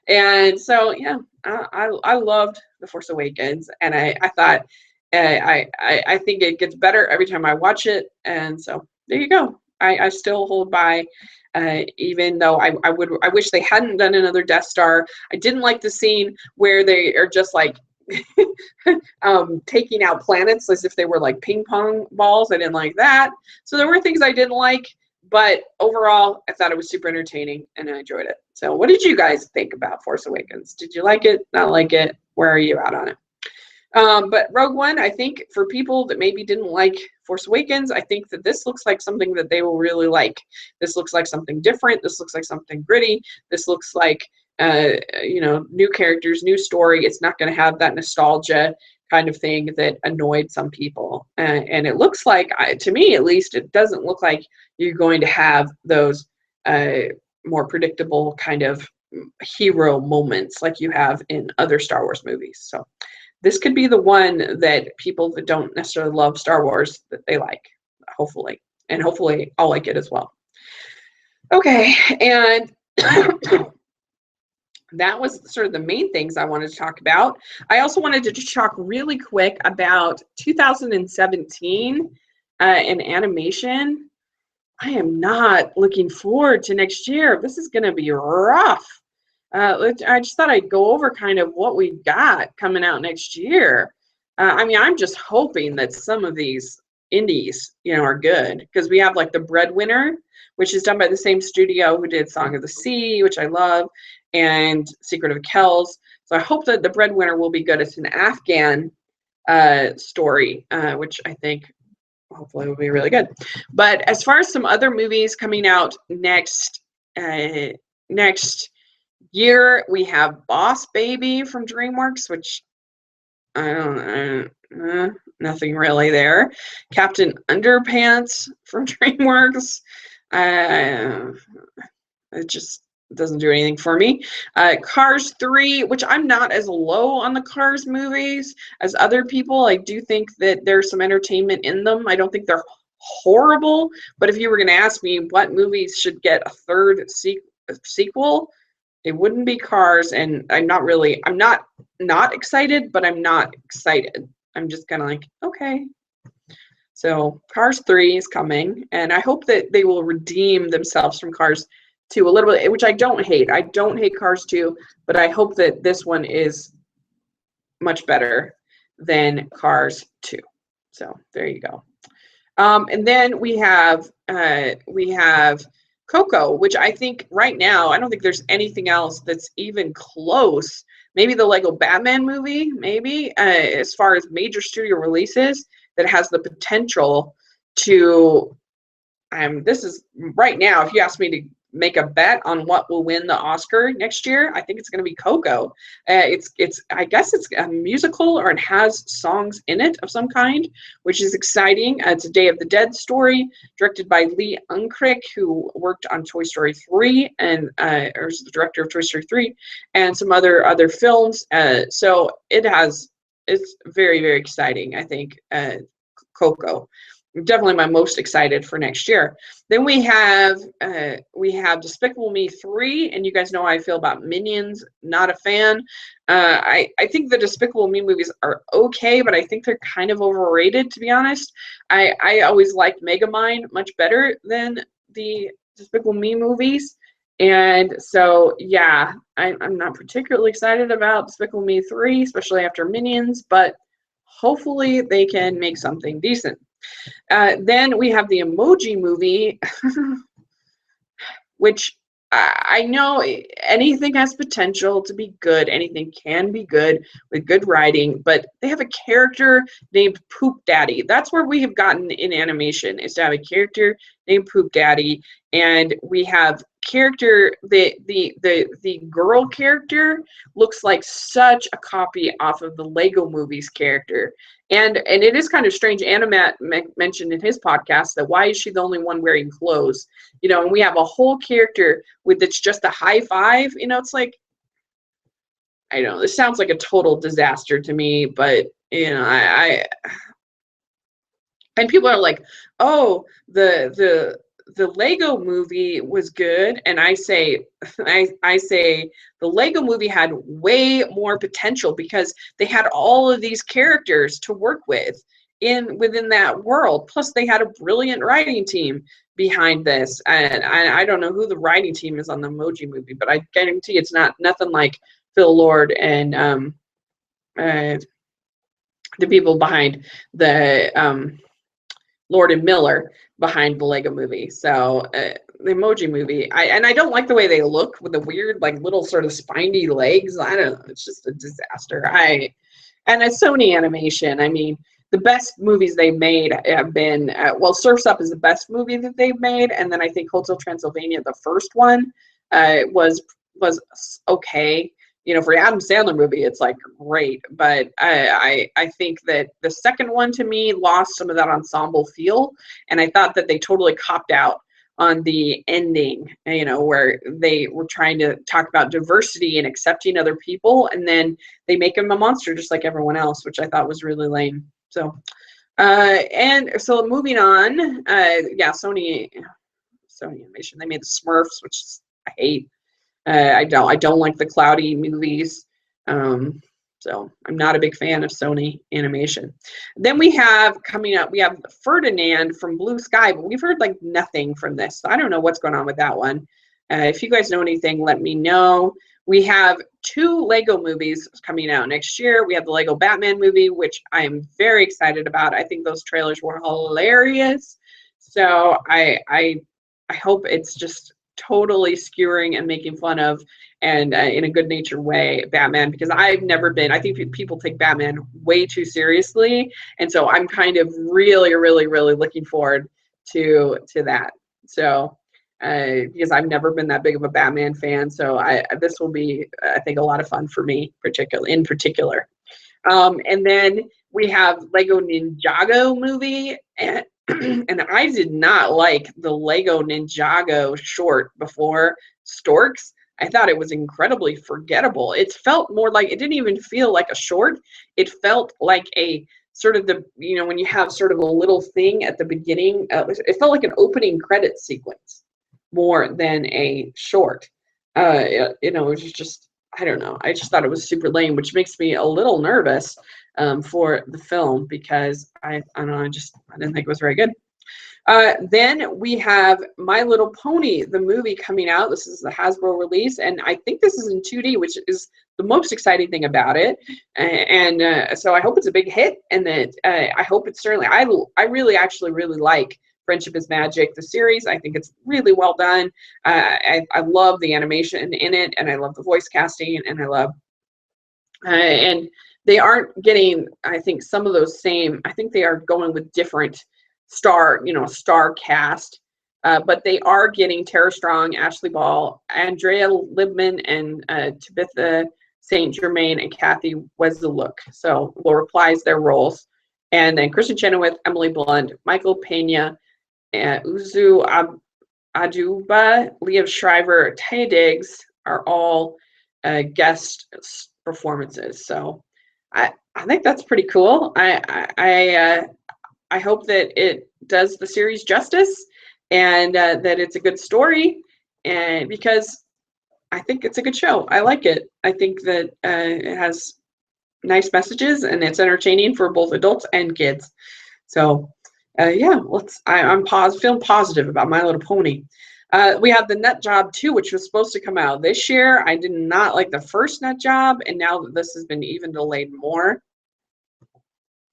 And so, yeah, I loved The Force Awakens, and I thought I think it gets better every time I watch it. And so there you go. I still hold by, even though I wish they hadn't done another Death Star. I didn't like the scene where they are just like taking out planets as if they were like ping pong balls. I didn't like that. So there were things I didn't like, but overall, I thought it was super entertaining and I enjoyed it. So what did you guys think about Force Awakens? Did you like it? Not like it? Where are you at on it? But Rogue One, I think for people that maybe didn't like Force Awakens, I think that this looks like something that they will really like. This looks like something different. This looks like something gritty. This looks like you know, new characters, new story. It's not going to have that nostalgia kind of thing that annoyed some people. And it looks like, to me at least, it doesn't look like you're going to have those more predictable kind of hero moments like you have in other Star Wars movies. So this could be the one that people that don't necessarily love Star Wars, that they like, hopefully. And hopefully I'll like it as well. Okay, and that was sort of the main things I wanted to talk about. I also wanted to just talk really quick about 2017 in animation. I am not looking forward to next year. This is going to be rough. I just thought I'd go over kind of what we've got coming out next year. I mean, I'm just hoping that some of these indies, you know, are good, because we have like The Breadwinner, which is done by the same studio who did Song of the Sea, which I love, and Secret of Kells. So I hope that The Breadwinner will be good. It's an Afghan story, which I think hopefully will be really good. But as far as some other movies coming out next year, we have Boss Baby from DreamWorks, which I don't know, nothing really there. Captain Underpants from DreamWorks. It just doesn't do anything for me. Cars 3, which I'm not as low on the Cars movies as other people. I do think that there's some entertainment in them. I don't think they're horrible, but if you were going to ask me what movies should get a third sequel, it wouldn't be Cars, and I'm not excited, but I'm not excited. I'm just kind of like, okay. So Cars 3 is coming, and I hope that they will redeem themselves from Cars 2 a little bit, which I don't hate. I don't hate Cars 2, but I hope that this one is much better than Cars 2. So there you go. And then we have Coco, which I think right now, I don't think there's anything else that's even close. Maybe the Lego Batman movie, maybe, as far as major studio releases that has the potential to, this is right now, if you ask me to make a bet on what will win the Oscar next year, I think it's going to be Coco. I guess it's a musical, or it has songs in it of some kind, which is exciting. It's a Day of the Dead story, directed by Lee Unkrich, who worked on Toy Story 3 and or is the director of Toy Story 3 and some other films. So it's very, very exciting. I think Coco. Definitely my most excited for next year. Then we have Despicable Me 3, and you guys know how I feel about Minions. Not a fan. I think the Despicable Me movies are okay, but I think they're kind of overrated, to be honest. I always liked Megamind much better than the Despicable Me movies. And so, yeah, I'm not particularly excited about Despicable Me 3, especially after Minions, but hopefully they can make something decent. Then we have the Emoji Movie, which I know anything has potential to be good. Anything can be good with good writing, but they have a character named Poop Daddy. That's where we have gotten in animation, is to have a character named Poop Daddy, and we have character, the girl character looks like such a copy off of the Lego movies character. And it is kind of strange. Animat mentioned in his podcast that why is she the only one wearing clothes? You know, and we have a whole character with it's just a high five. You know, it's like, I don't know, this sounds like a total disaster to me, but you know, and people are like, oh, the Lego movie was good, and I say the Lego movie had way more potential because they had all of these characters to work with within that world. Plus, they had a brilliant writing team behind this, and I don't know who the writing team is on the Emoji Movie, but I guarantee it's nothing like Phil Lord and the people behind the Lord and Miller behind the Lego movie. So the Emoji Movie, I don't like the way they look with the weird, like, little sort of spiny legs. I don't know. It's just a disaster. And a Sony animation. I mean, the best movies they made have been, well, Surf's Up is the best movie that they've made, and then I think Hotel Transylvania, the first one, was okay. You know, for Adam Sandler movie, it's like great, but I think that the second one to me lost some of that ensemble feel, and I thought that they totally copped out on the ending, you know, where they were trying to talk about diversity and accepting other people, and then they make him a monster just like everyone else, which I thought was really lame. So, and so moving on, yeah, Sony Animation, they made the Smurfs, which I hate. I don't like the cloudy movies. So I'm not a big fan of Sony Animation. Then we have coming up, we have Ferdinand from Blue Sky, but we've heard like nothing from this. So I don't know what's going on with that one. If you guys know anything, let me know. We have 2 Lego movies coming out next year. We have the Lego Batman movie, which I am very excited about. I think those trailers were hilarious. So I hope it's just totally skewering and making fun of, and in a good natured way, Batman, because I've never been, I think people take Batman way too seriously, and so I'm kind of really, really, really looking forward to that. So because I've never been that big of a Batman fan, so this will be, I think, a lot of fun for me, in particular. And then we have Lego Ninjago movie, and and I did not like the Lego Ninjago short before Storks. I thought it was incredibly forgettable. It felt more like, it didn't even feel like a short. It felt like a sort of you know, when you have sort of a little thing at the beginning, it felt like an opening credit sequence more than a short. You know, it was just, I don't know. I just thought it was super lame, which makes me a little nervous for the film because I don't know. I didn't think it was very good. Then we have My Little Pony, the movie coming out. This is the Hasbro release, and I think this is in 2D, which is the most exciting thing about it. And so I hope it's a big hit, and that I hope it's certainly. I really actually really like Friendship is Magic, the series. I think it's really well done. I love the animation in it, and I love the voice casting, and I love and they aren't getting, I think, some of those same. I think they are going with different star cast, but they are getting Tara Strong, Ashley Ball, Andrea Libman, and Tabitha St. Germain and Kathy Wesseluk. So will reprise their roles. And then Kristen Chenoweth, Emily Blunt, Michael Pena, Uzu Aduba, Liev Schreiber, Taye Diggs are all guest performances. So I think that's pretty cool. I hope that it does the series justice and that it's a good story, and because I think it's a good show. I like it. I think that it has nice messages and it's entertaining for both adults and kids. So yeah, I'm feeling positive about My Little Pony. We have The Nut Job 2, which was supposed to come out this year. I did not like the first Nut Job, and now that this has been even delayed more,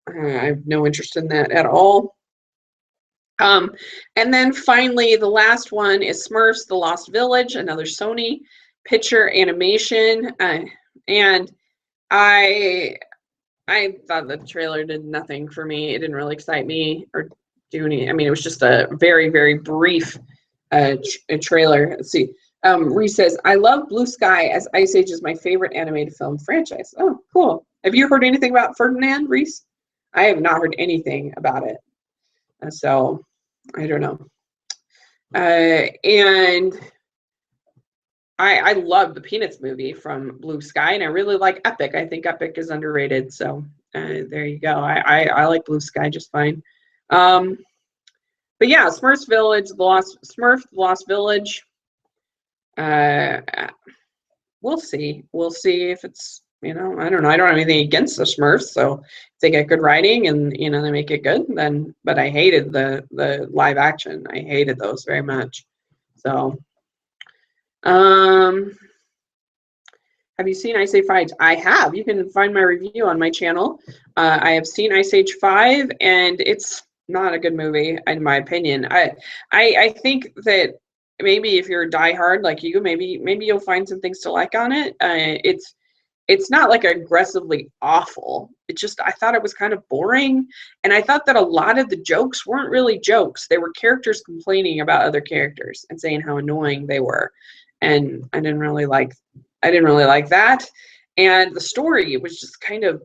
I have no interest in that at all. And then finally, the last one is Smurfs: The Lost Village, another Sony picture animation. And I thought the trailer did nothing for me. It didn't really excite me or do any. I mean, it was just a very, very brief trailer. Let's see. Reese says, I love Blue Sky, as Ice Age is my favorite animated film franchise. Oh, cool. Have you heard anything about Ferdinand, Reese? I have not heard anything about it. So I don't know. And I love the Peanuts movie from Blue Sky, and I really like Epic. I think Epic is underrated. So there you go. I like Blue Sky just fine. But yeah, Smurfs Village, The Lost Village. We'll see. We'll see if it's, I don't know. I don't have anything against the Smurfs. So if they get good writing and, they make it good, then, but I hated the live action. I hated those very much. So, have you seen Ice Age 5? I have. You can find my review on my channel. I have seen Ice Age 5, and it's not a good movie, in my opinion. I think that maybe if you're a diehard like you, maybe you'll find some things to like on it. It's not like aggressively awful. It's just I thought it was kind of boring, and I thought that a lot of the jokes weren't really jokes. They were characters complaining about other characters and saying how annoying they were, and I didn't really like that. And the story was just kind of,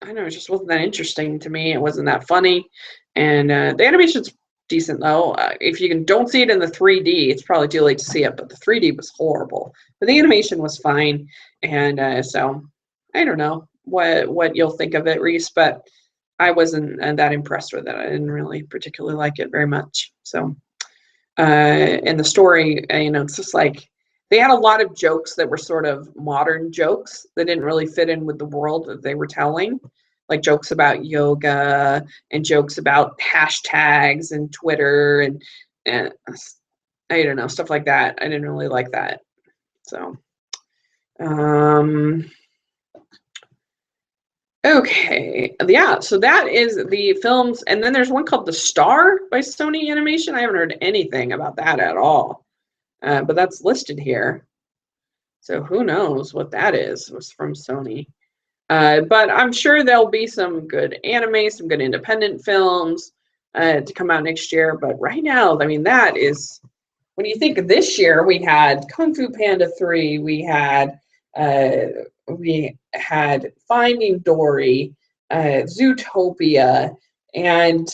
I don't know, it just wasn't that interesting to me. It wasn't that funny, and the animation's decent though. If you don't see it in the 3D, it's probably too late to see it, but the 3D was horrible. But the animation was fine, and so I don't know what you'll think of it, Reese, but I wasn't that impressed with it. I didn't really particularly like it very much. So, and the story, it's just like they had a lot of jokes that were sort of modern jokes that didn't really fit in with the world that they were telling. Like jokes about yoga and jokes about hashtags and Twitter and I don't know, stuff like that. I didn't really like that. So, okay. Yeah, so that is the films. And then there's one called The Star by Sony Animation. I haven't heard anything about that at all. But that's listed here. So who knows what that is. It was from Sony. But I'm sure there'll be some good anime, some good independent films to come out next year. But right now, I mean, that is, when you think of this year, we had Kung Fu Panda 3, we had Finding Dory, Zootopia, and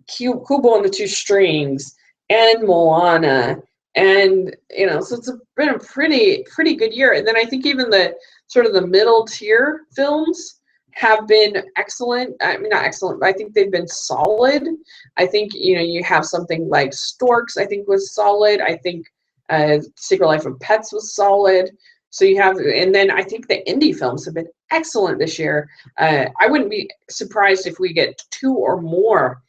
Kubo and the Two Strings, and Moana. And, so it's been a pretty good year. And then I think even the sort of the middle tier films have been excellent. I mean, not excellent, but I think they've been solid. I think, you have something like Storks, I think was solid. I think Secret Life of Pets was solid. So you have, and then I think the indie films have been excellent this year. I wouldn't be surprised if we get 2 or more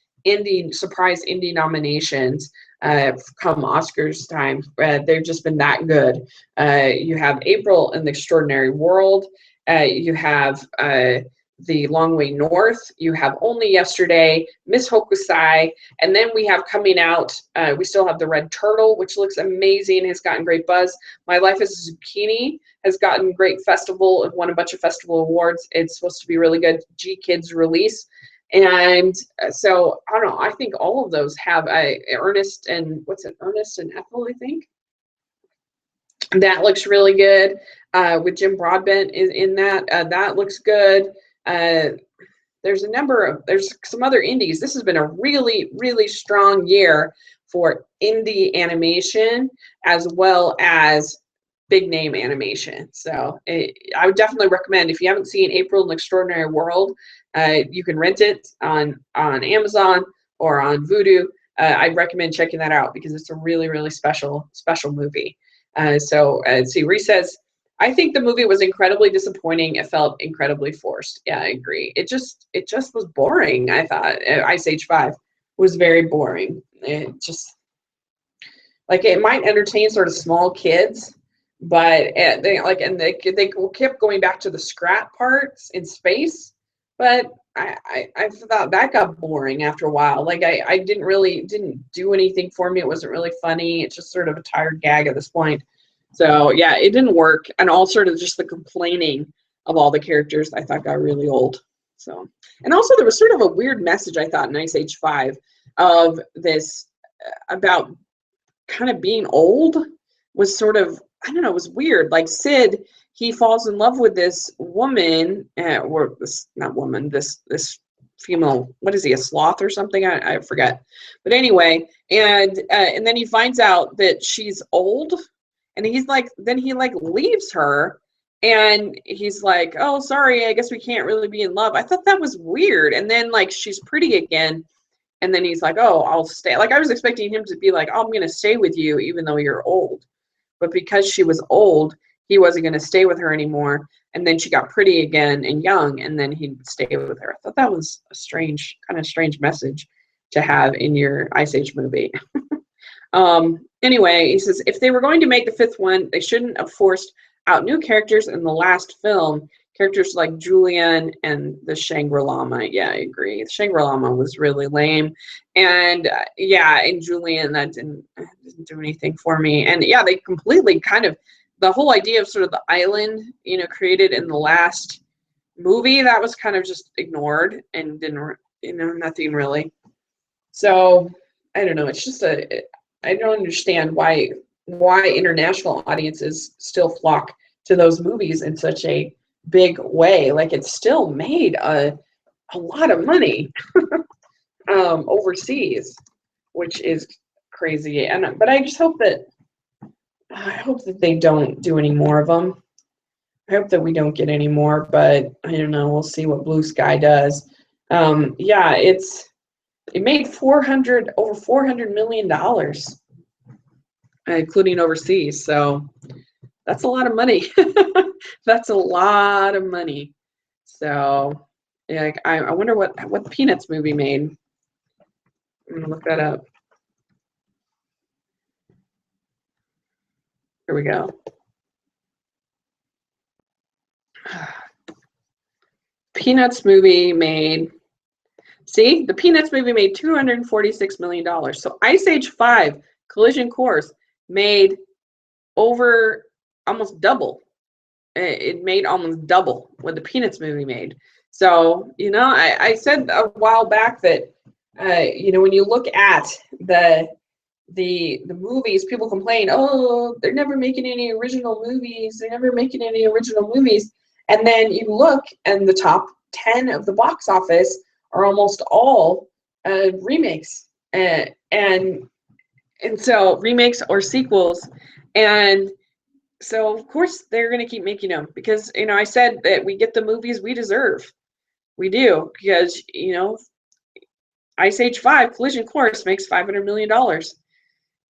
surprise indie nominations come Oscars time. They've just been that good. You have April in the Extraordinary World. You have The Long Way North. You have Only Yesterday, Miss Hokusai, and then we have coming out, we still have The Red Turtle, which looks amazing, has gotten great buzz. My Life as a Zucchini has gotten great festival, and won a bunch of festival awards. It's supposed to be really good. G-Kids release. And so, I don't know, I think all of those have Ernest and Ethel, I think. That looks really good. With Jim Broadbent is in that. That looks good. There's some other indies. This has been a really, really strong year for indie animation as well as big name animation. So I would definitely recommend, if you haven't seen April in the Extraordinary World, you can rent it on Amazon or on Vudu. I'd recommend checking that out because it's a really, really special movie. So see, Reese says, I think the movie was incredibly disappointing. It felt incredibly forced. Yeah, I agree. It just was boring. I thought Ice Age 5 was very boring. It just, like, it might entertain sort of small kids, but they kept going back to the scrap parts in space, but I thought that got boring after a while. Like I didn't do anything for me. It wasn't really funny. It's just sort of a tired gag at this point. So yeah, it didn't work. And all sort of just the complaining of all the characters I thought got really old. So, and also there was sort of a weird message I thought in Ice Age 5 of this about kind of being old was sort of, I don't know, it was weird. Like Sid, he falls in love with this woman, or this female, what is he, a sloth or something? I forget. But anyway, and then he finds out that she's old, and then he leaves her, and he's like, oh, sorry, I guess we can't really be in love. I thought that was weird. And then she's pretty again, and then he's like, oh, I'll stay. Like I was expecting him to be like, oh, I'm going to stay with you even though you're old. But because she was old, he wasn't going to stay with her anymore. And then she got pretty again and young, and then he'd stay with her. I thought that was a strange message to have in your Ice Age movie. Anyway, he says, if they were going to make the 5th one, they shouldn't have forced out new characters in the last film. Characters like Julian and the Shangri-Lama. Yeah, I agree. The Shangri-Lama was really lame. And and Julian, that didn't do anything for me. And yeah, they completely kind of, the whole idea of sort of the island, created in the last movie, that was kind of just ignored and didn't, nothing really. So I don't know. It's just I don't understand why international audiences still flock to those movies in such a big way. Like, it still made a lot of money overseas, which is crazy. But I just hope that they don't do any more of them. I hope that we don't get any more, but I don't know. We'll see what Blue Sky does. It made over $400 million, including overseas. So that's a lot of money. That's a lot of money. So yeah, I wonder what the Peanuts movie made. I'm gonna look that up. Here we go. Peanuts movie made. See, the Peanuts movie made $246 million. So Ice Age 5, Collision Course, made over almost double. It made almost double what the Peanuts movie made. So, I said a while back that, when you look at the movies, people complain, oh, they're never making any original movies. They're never making any original movies. And then you look, and the top 10 of the box office are almost all remakes, and so remakes or sequels. And so of course they're going to keep making them, because I said that we get the movies we deserve. We do, because Ice Age 5, Collision Course, makes $500 million.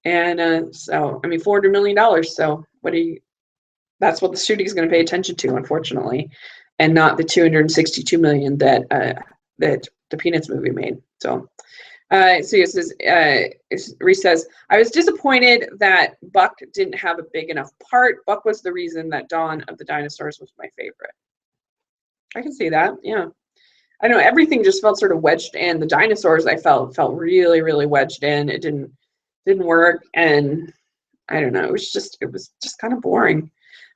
And so, I mean, $400 million. So that's what the studio is going to pay attention to, unfortunately, and not the 262 million that the Peanuts movie made. So it says, Reese says, I was disappointed that Buck didn't have a big enough part. Buck was the reason that Dawn of the Dinosaurs was my favorite. I can see that. Yeah. I know everything just felt sort of wedged in. The dinosaurs I felt really, really wedged in. It didn't work, and I don't know. It was just kind of boring.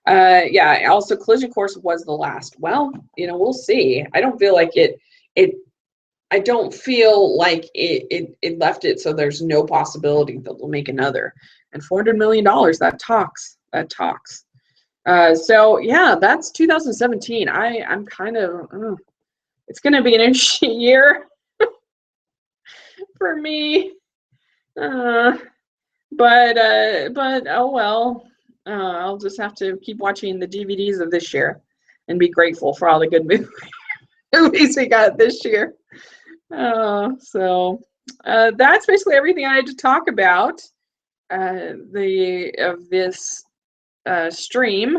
Yeah. Also, Collision Course was the last. Well, we'll see. I don't feel like it. I don't feel like it left it so there's no possibility that they'll make another. And $400 million, that talks. That talks. So yeah, that's 2017. I'm kind of. It's going to be an interesting year for me. But oh well. I'll just have to keep watching the DVDs of this year and be grateful for all the good movies we got this year. So that's basically everything I had to talk about this stream.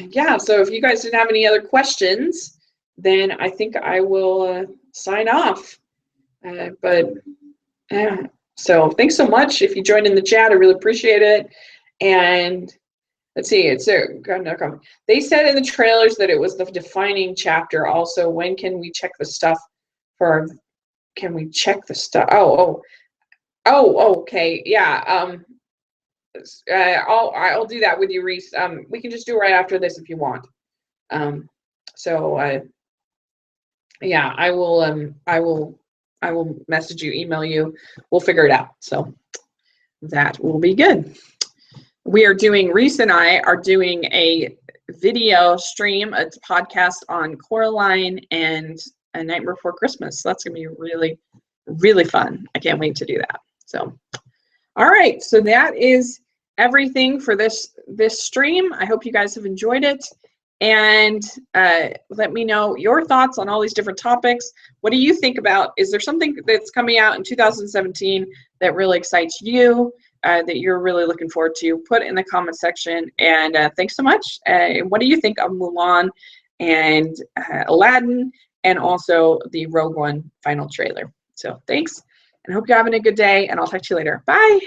Yeah, so if you guys didn't have any other questions, then I think I will sign off. But yeah, so thanks so much if you joined in the chat. I really appreciate it. And let's see, they said in the trailers that it was the defining chapter. Also, when can we check the stuff for? Can we check the stuff? Oh, okay, yeah. I'll do that with you, Reese. We can just do it right after this if you want. Yeah, I will message you, email you. We'll figure it out. So that will be good. Reese and I are doing a video stream, a podcast on Coraline and A Nightmare Before Christmas. So that's gonna be really, really fun. I can't wait to do that. So, all right. So that is everything for this stream. I hope you guys have enjoyed it. And let me know your thoughts on all these different topics. What do you think about? Is there something that's coming out in 2017 that really excites you, that you're really looking forward to? Put it in the comment section. And thanks so much. What do you think of Mulan and Aladdin, and also the Rogue One final trailer? So thanks, and I hope you're having a good day, and I'll talk to you later. Bye.